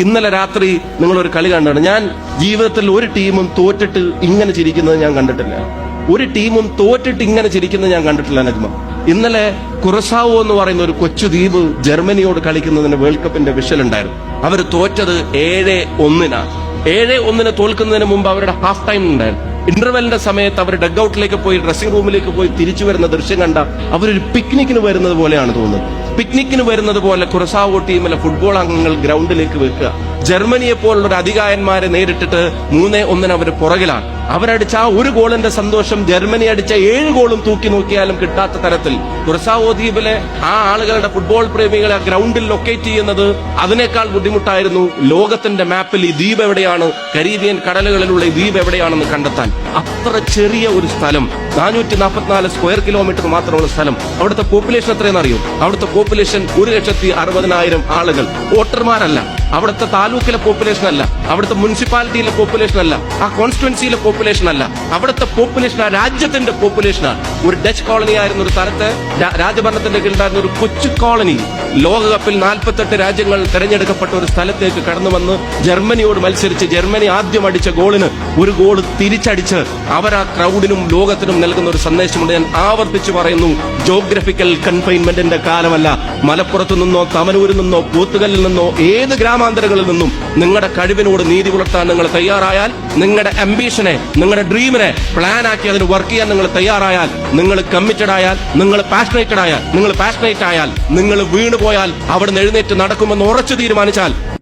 ഇന്നലെ രാത്രി നിങ്ങളൊരു കളി കണ്ടാണ്. ഞാൻ ജീവിതത്തിൽ ഒരു ടീമും തോറ്റിട്ട് ഇങ്ങനെ ചിരിക്കുന്നത് ഞാൻ കണ്ടിട്ടില്ല. ഒരു ടീമും തോറ്റിട്ട് ഇങ്ങനെ ചിരിക്കുന്നത് ഞാൻ കണ്ടിട്ടില്ല നജ്മ. ഇന്നലെ കുറസാവോ എന്ന് പറയുന്ന ഒരു കൊച്ചു ദ്വീപ് ജർമ്മനിയോട് കളിക്കുന്നതിന് വേൾഡ് കപ്പിന്റെ വിഷൽ ഉണ്ടായിരുന്നു. അവർ തോറ്റത് 7-1. 7-1 തോൽക്കുന്നതിന് മുമ്പ് അവരുടെ ഹാഫ് ടൈം ഉണ്ടായിരുന്നു. ഇന്റർവെല്ലിന്റെ സമയത്ത് അവർ ഡഗ് ഔട്ടിലേക്ക് പോയി ഡ്രസ്സിംഗ് റൂമിലേക്ക് പോയി തിരിച്ചു വരുന്ന ദൃശ്യം കണ്ട അവരൊരു പിക്നിക്കിന് വരുന്നത് പോലെയാണ് തോന്നുന്നത്. പിക്നിക്കിന് വരുന്നത് പോലെ കുറസാവോ ടീമിലെ ഫുട്ബോൾ അംഗങ്ങൾ ഗ്രൗണ്ടിലേക്ക് വെക്കുക. ജർമ്മനിയെ പോലുള്ള ഒരു അധികായന്മാരെ നേരിട്ടിട്ട് 3-1 അവർ പുറകിലാണ്. അവരടിച്ച ആ ഒരു ഗോളിന്റെ സന്തോഷം ജർമ്മനി അടിച്ച 7 ഗോളും തൂക്കി നോക്കിയാലും കിട്ടാത്ത തരത്തിൽ കുറസാവോ ദ്വീപിലെ ആ ആളുകളുടെ ഫുട്ബോൾ പ്രേമികളെ ഗ്രൗണ്ടിൽ ലൊക്കേറ്റ് ചെയ്യുന്നത് അതിനേക്കാൾ ബുദ്ധിമുട്ടായിരുന്നു ലോകത്തിന്റെ മാപ്പിൽ ഈ ദ്വീപ് എവിടെയാണ്, കരീബിയൻ കടലുകളിലുള്ള ഈ ദ്വീപ് എവിടെയാണെന്ന് കണ്ടെത്താൻ. അത്ര ചെറിയ ഒരു സ്ഥലം, 444 സ്ക്വയർ കിലോമീറ്റർ മാത്രമുള്ള സ്ഥലം. അവിടുത്തെ പോപ്പുലേഷൻ എത്രയെന്ന് അറിയോ? അവിടുത്തെ പോപ്പുലേഷൻ 1,60,000 ആളുകൾ. വോട്ടർമാരല്ല, അവിടുത്തെ താലൂക്കിലെ പോപ്പുലേഷൻ അല്ല, അവിടുത്തെ മുനിസിപ്പാലിറ്റിയിലെ പോപ്പുലേഷൻ അല്ല, ആ കോൺസ്റ്റിറ്റ്യുവൻസിയിലെ പോപ്പുലേഷൻ അല്ല, അവിടുത്തെ പോപ്പുലേഷൻ ആ രാജ്യത്തിന്റെ പോപ്പുലേഷനാണ്. ഒരു ഡച്ച് കോളനി ആയിരുന്ന ഒരു സ്ഥലത്ത് രാജഭരണത്തിന്റെ കീഴിലായിരുന്ന ഒരു കൊച്ചു കോളനി ലോകകപ്പിൽ 48 രാജ്യങ്ങൾ തെരഞ്ഞെടുക്കപ്പെട്ട ഒരു സ്ഥലത്തേക്ക് കടന്നു വന്ന് ജർമ്മനിയോട് മത്സരിച്ച് ജർമ്മനി ആദ്യം അടിച്ച ഗോളിന് ഒരു ഗോൾ തിരിച്ചടിച്ച് അവർ ആ ക്രൗഡിനും ലോകത്തിനും നൽകുന്ന ഒരു സന്ദേശമുണ്ട്. ഞാൻ ആവർത്തിച്ചു പറയുന്നു, ജോഗ്രഫിക്കൽ കൺഫൈൻമെന്റിന്റെ കാലമല്ല. മലപ്പുറത്തു നിന്നോ തമനൂരിൽ നിന്നോ പോത്തുകല്ലിൽ നിന്നോ ഏത് ഗ്രാമാന്തരങ്ങളിൽ നിന്നും നിങ്ങളുടെ കഴിവിനോട് നീതി പുലർത്താൻ നിങ്ങൾ തയ്യാറായാൽ, നിങ്ങളുടെ അംബീഷനെ, നിങ്ങളുടെ ഡ്രീമിനെ പ്ലാൻ ആക്കി അതിന് വർക്ക് ചെയ്യാൻ നിങ്ങൾ തയ്യാറായാൽ, നിങ്ങൾ കമ്മിറ്റഡ് ആയാൽ, നിങ്ങൾ പാഷനേറ്റ് ആയാൽ, നിങ്ങൾ വീണുപോയാൽ അവിടെ എഴുന്നേറ്റ് നടക്കുമെന്ന് ഉറച്ചു തീരുമാനിച്ചാൽ